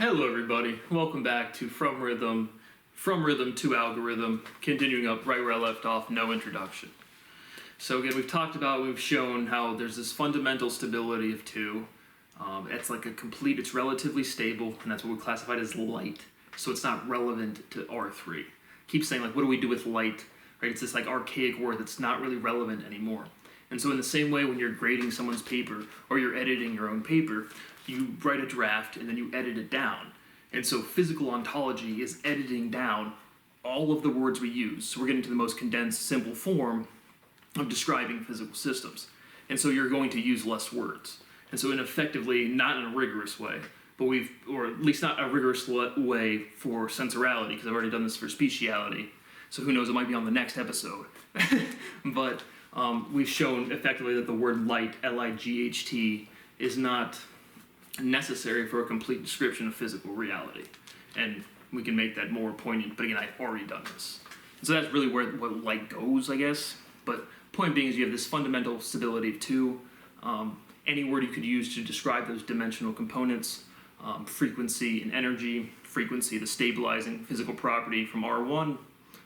Hello everybody, welcome back to From Rhythm to Algorithm, continuing up right where I left off, no introduction. So again, we've shown how there's this fundamental stability of 2. It's like it's relatively stable, and that's what we classified as light, so it's not relevant to R3. Keep saying, like, what do we do with light, right? It's this like archaic word that's not really relevant anymore. And so in the same way when you're grading someone's paper, or you're editing your own paper, you write a draft and then you edit it down. And so physical ontology is editing down all of the words we use. So we're getting to the most condensed, simple form of describing physical systems. And so you're going to use less words. And so effectively, not in a rigorous way, but or at least not a rigorous way for sensorality, because I've already done this for speciality. So who knows, it might be on the next episode. But we've shown effectively that the word light, L-I-G-H-T, is not necessary for a complete description of physical reality. And we can make that more poignant, but again, I've already done this. So that's really what light goes, I guess. But point being is you have this fundamental stability of 2. Any word you could use to describe those dimensional components, frequency and energy, frequency, the stabilizing physical property from R1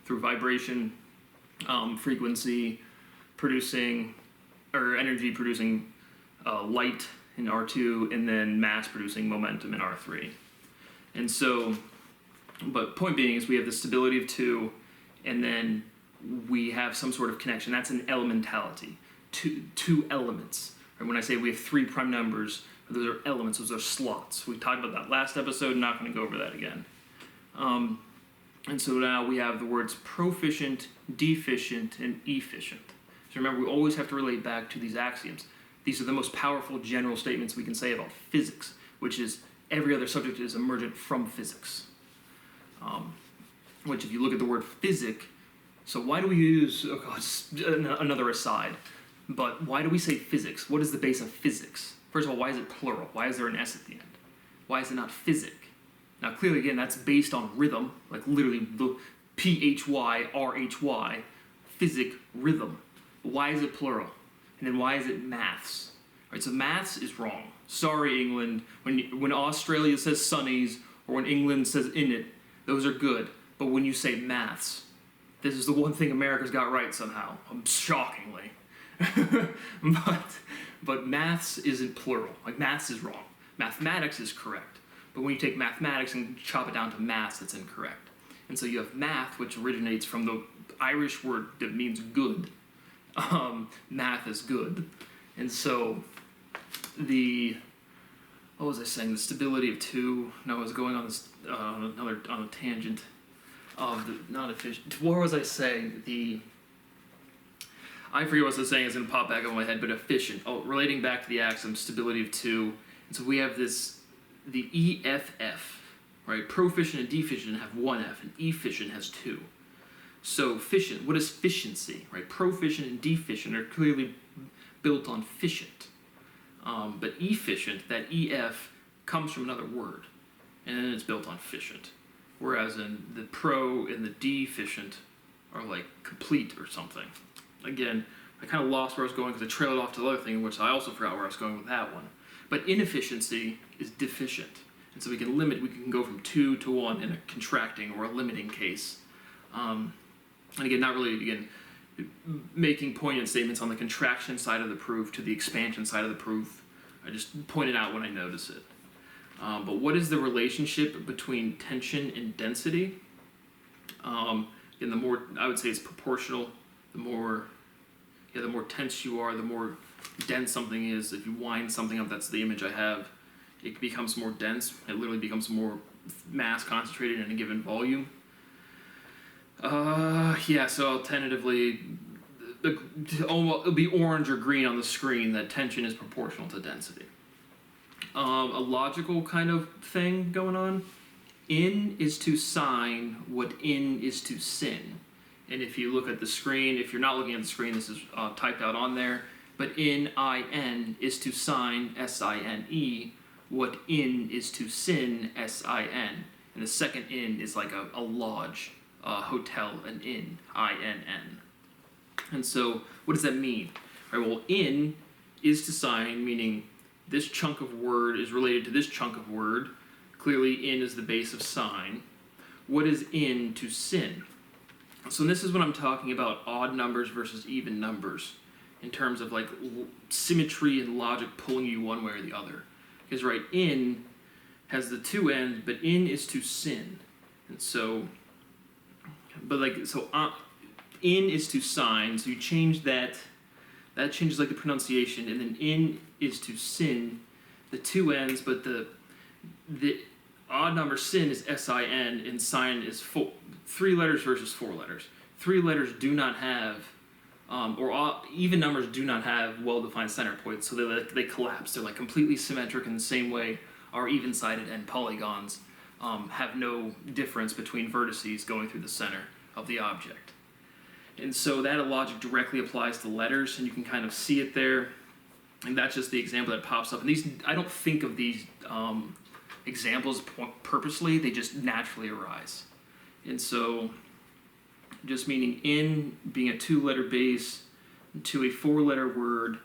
through vibration, frequency producing, or energy producing light in R2, and then mass producing momentum in R3. And so, but point being is we have the stability of 2, and then we have some sort of connection. That's an elementality, two elements. Right? When I say we have 3 prime numbers, those are elements, those are slots. We talked about that last episode, not going to go over that again. And so now we have the words proficient, deficient, and efficient. So remember, we always have to relate back to these axioms. These are the most powerful general statements we can say about physics, which is every other subject is emergent from physics. Which, if you look at the word physic, so why do we use, another aside, but why do we say physics? What is the base of physics? First of all, why is it plural? Why is there an S at the end? Why is it not physic? Now, clearly, again, that's based on rhythm, like literally the P-H-Y-R-H-Y, physic, rhythm. Why is it plural? And then why is it maths? Right, so maths is wrong. Sorry, England. When Australia says sunnies, or when England says in it, those are good. But when you say maths, this is the one thing America's got right somehow, shockingly. but maths isn't plural. Like, maths is wrong. Mathematics is correct. But when you take mathematics and chop it down to maths, that's incorrect. And so you have math, which originates from the Irish word that means good. Math is good. And so what was I saying? The stability of 2. No, I was going on this on a tangent of the not efficient. What was I saying? I forget what I was saying. It's gonna pop back over my head. But efficient. Oh, relating back to the axiom stability of 2. And so we have the EFF, right? Proficient and deficient have 1 F, and efficient has 2. So efficient, what is efficiency, right? Proficient and deficient are clearly built on ficient. But efficient, that EF, comes from another word, and then it's built on ficient. Whereas in the pro and the deficient are like complete or something. Again, I kind of lost where I was going because I trailed off to the other thing, which I also forgot where I was going with that one. But inefficiency is deficient. And so we can go from 2 to 1 in a contracting or a limiting case. And again, not really, making poignant statements on the contraction side of the proof to the expansion side of the proof. I just pointed out when I notice it. But what is the relationship between tension and density? The more, I would say it's proportional. The more tense you are, the more dense something is. If you wind something up, that's the image I have. It becomes more dense. It literally becomes more mass concentrated in a given volume. So I'll tentatively, it'll be orange or green on the screen that tension is proportional to density. A logical kind of thing going on. In is to sign what in is to sin. And if you look at the screen, if you're not looking at the screen, this is typed out on there. But in is to sign S-I-N-E, what in is to sin S-I-N. And the second in is like a lodge. Hotel, an inn, I-N-N. And so, what does that mean? Right, well, in is to sign, meaning this chunk of word is related to this chunk of word, Clearly, in is the base of sine. What is in to sin? So this is when I'm talking about odd numbers versus even numbers in terms of like symmetry and logic pulling you one way or the other. Because right, in has the two ends, but in is to sin. And so, in is to sine, so you change that changes like the pronunciation, and then in is to sin, the two ends, but the odd number sin is sin, and sine is 3 letters versus 4 letters. 3 letters do not have, even numbers do not have well-defined center points, so they collapse. They're like completely symmetric in the same way our even-sided and polygons have no difference between vertices going through the center of the object. And so that logic directly applies to letters, and you can kind of see it there. And that's just the example that pops up. And these, I don't think of these examples purposely, they just naturally arise. And so, just meaning in being a 2-letter base to a 4-letter word,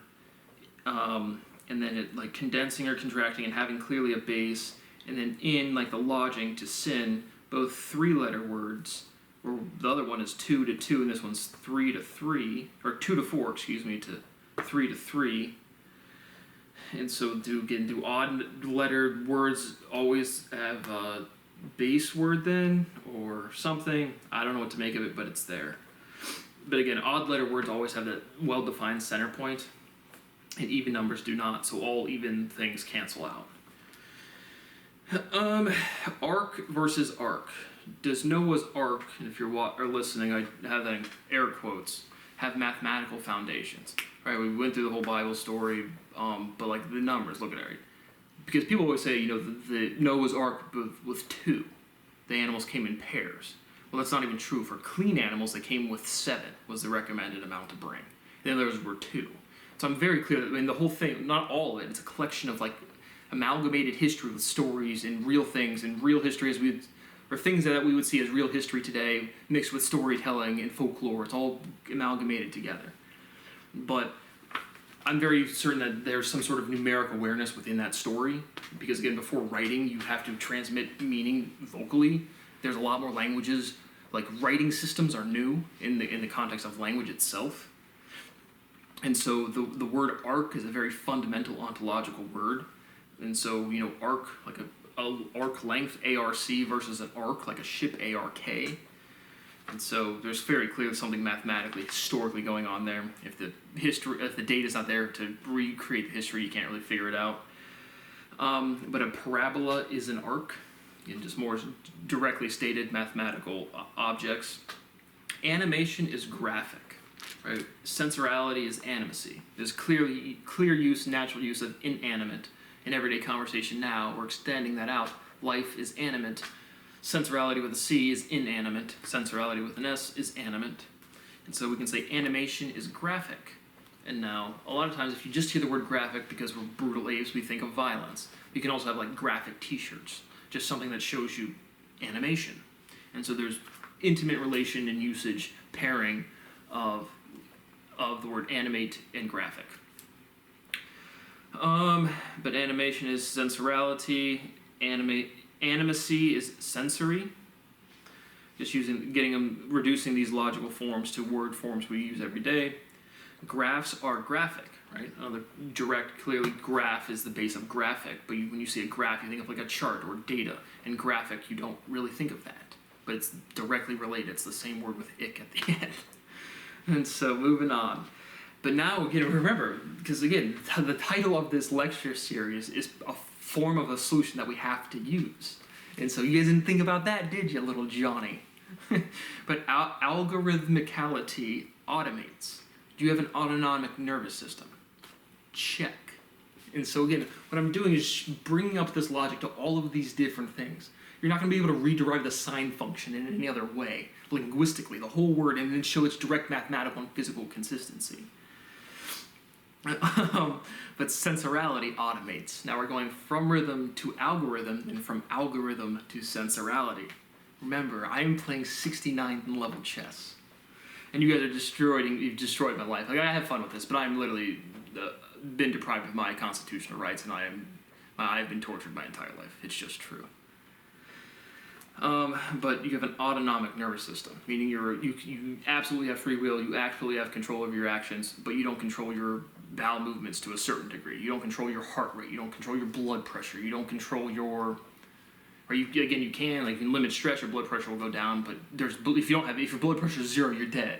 and then it like condensing or contracting and having clearly a base, and then in like the lodging to sin, both 3-letter words, or the other one is 2 to 2, and this one's 3 to 3, or 2 to 4, excuse me, to 3 to 3. And so do odd letter words always have a base word then, or something? I don't know what to make of it, but it's there. But again, odd letter words always have that well-defined center point, and even numbers do not, so all even things cancel out. Arc versus arc. Does Noah's Ark, and if you're listening, I have that in air quotes, have mathematical foundations? Right, we went through the whole Bible story, but like the numbers, look at it. Because people always say, the Noah's Ark with 2. The animals came in pairs. Well, that's not even true. For clean animals, they came with 7 was the recommended amount to bring. The others were 2. So I'm very clear that the whole thing, not all of it, it's a collection of like amalgamated history with stories and real things, and real history or things that we would see as real history today mixed with storytelling and folklore. It's all amalgamated together. But I'm very certain that there's some sort of numeric awareness within that story, because again, before writing, you have to transmit meaning vocally. There's a lot more languages, like writing systems are new in the context of language itself. And so the word arc is a very fundamental ontological word. And so, arc, like a arc length, ARC, versus an arc, like a ship, ARK. And so there's very clearly something mathematically, historically going on there. If the data's not there to recreate the history, you can't really figure it out. But a parabola is an arc, and just more directly stated mathematical objects. Animation is graphic, right? Sensorality is animacy. There's clear use, natural use of inanimate in everyday conversation now. We're extending that out. Life is animate. Sensorality with a C is inanimate. Sensorality with an S is animate. And so we can say animation is graphic. And now, a lot of times, if you just hear the word graphic because we're brutal apes, we think of violence. You can also have like graphic t-shirts, just something that shows you animation. And so there's intimate relation and usage pairing of the word animate and graphic. But animation is sensorality, animacy is sensory. Just reducing these logical forms to word forms we use every day. Graphs are graphic, right? Another direct, clearly, graph is the base of graphic, but when you see a graph, you think of like a chart or data, and graphic, you don't really think of that. But it's directly related. It's the same word with ick at the end. And so, moving on. But now, again, remember, because again, the title of this lecture series is a form of a solution that we have to use. And so you guys didn't think about that, did you, little Johnny? But algorithmicality automates. Do you have an autonomic nervous system? Check. And so again, what I'm doing is bringing up this logic to all of these different things. You're not going to be able to rederive the sine function in any other way, linguistically, the whole word, and then show its direct mathematical and physical consistency. But sensorality automates. Now we're going from rhythm to algorithm, and from algorithm to sensorality. Remember, I'm playing 69th level chess. And you guys are you've destroyed my life. Like, I have fun with this, but I'm literally been deprived of my constitutional rights, and I've been tortured my entire life. It's just true. But you have an autonomic nervous system, meaning you absolutely have free will, you actually have control of your actions, but you don't control your bowel movements to a certain degree. You don't control your heart rate, you don't control your blood pressure, you don't control your, or you can limit stress, your blood pressure will go down, but if your blood pressure is 0, you're dead.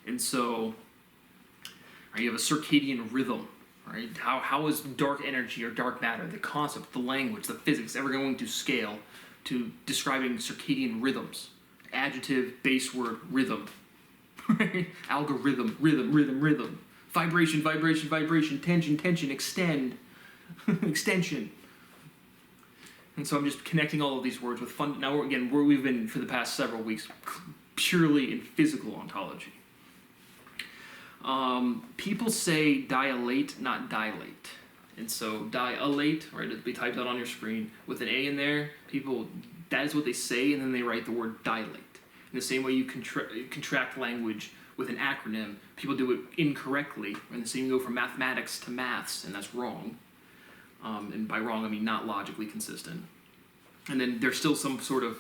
And so, you have a circadian rhythm, right? How is dark energy or dark matter, the concept, the language, the physics ever going to scale to describing circadian rhythms? Adjective, base word, rhythm. Algorithm, rhythm. Vibration, tension, extend, extension. And so I'm just connecting all of these words with fun. Now, we've been, for the past several weeks, purely in physical ontology. People say dilate, not dilate. And so dilate, right, it'll be typed out on your screen with an A in there. People, that is what they say, and then they write the word dilate. In the same way you contract language with an acronym, people do it incorrectly. And the same you go from mathematics to maths, and that's wrong. And by wrong, I mean not logically consistent. And then there's still some sort of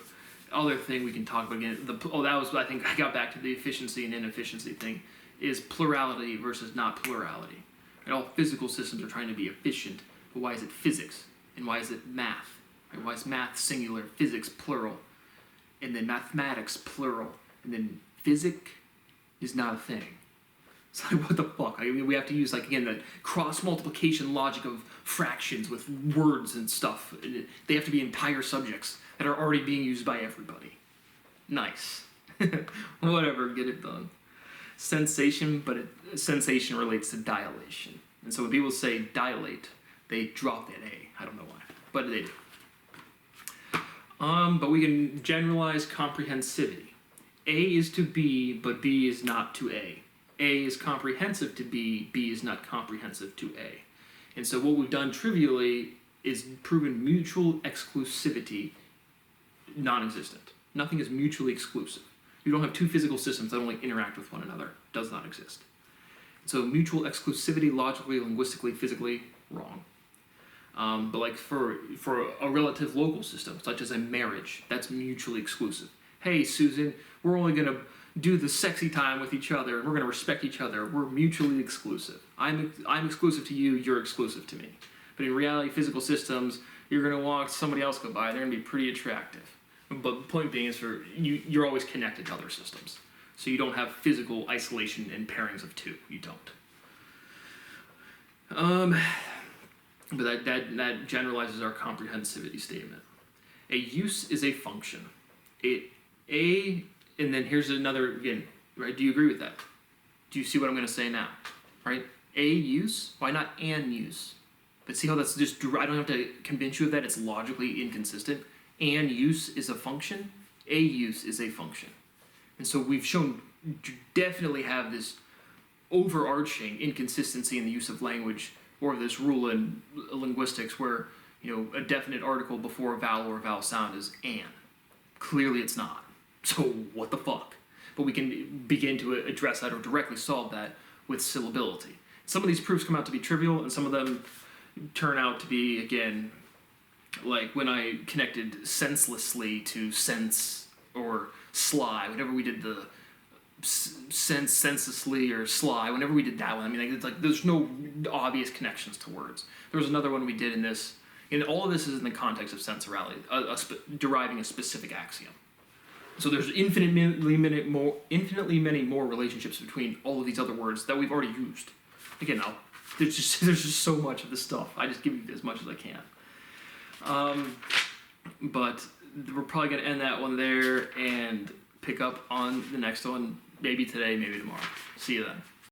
other thing we can talk about again. I think I got back to the efficiency and inefficiency thing, is plurality versus not plurality. And all physical systems are trying to be efficient, but why is it physics? And why is it math? Right? Why is math singular, physics plural, and then mathematics plural, and then physic is not a thing? It's like, what the fuck? We have to use, the cross-multiplication logic of fractions with words and stuff. They have to be entire subjects that are already being used by everybody. Nice. Whatever, get it done. Sensation, but sensation relates to dilation. And so when people say dilate, they drop that A. I don't know why, but they do. But we can generalize comprehensivity. A is to B, but B is not to A. A is comprehensive to B, B is not comprehensive to A. And so what we've done trivially is proven mutual exclusivity non-existent. Nothing is mutually exclusive. You don't have two physical systems that only interact with one another. Does not exist. So mutual exclusivity, logically, linguistically, physically, wrong. But for a relative local system, such as a marriage, that's mutually exclusive. Hey, Susan, we're only going to do the sexy time with each other, and we're going to respect each other. We're mutually exclusive. I'm exclusive to you, you're exclusive to me. But in reality, physical systems, you're going to watch somebody else go by, they're going to be pretty attractive. But the point being is you're always connected to other systems. So you don't have physical isolation and pairings of two. You don't. But that generalizes our comprehensivity statement. A use is a function. And then here's another, again, right? Do you agree with that? Do you see what I'm going to say now? Right? A use, why not an use? But see how that's just, I don't have to convince you of that, it's logically inconsistent. An use is a function, a use is a function. And so we've shown definitely have this overarching inconsistency in the use of language, or this rule in linguistics where, a definite article before a vowel or a vowel sound is an. Clearly it's not. So what the fuck? But we can begin to address that or directly solve that with syllability. Some of these proofs come out to be trivial, and some of them turn out to be, again, like when I connected senselessly to sense or sly, whenever we did the senselessly or sly, whenever we did that one, it's like there's no obvious connections to words. There was another one we did in this, and all of this is in the context of sensorality, deriving a specific axiom. So there's infinitely many more relationships between all of these other words that we've already used. Again, there's just so much of this stuff. I just give you as much as I can. But we're probably going to end that one there and pick up on the next one, maybe today, maybe tomorrow. See you then.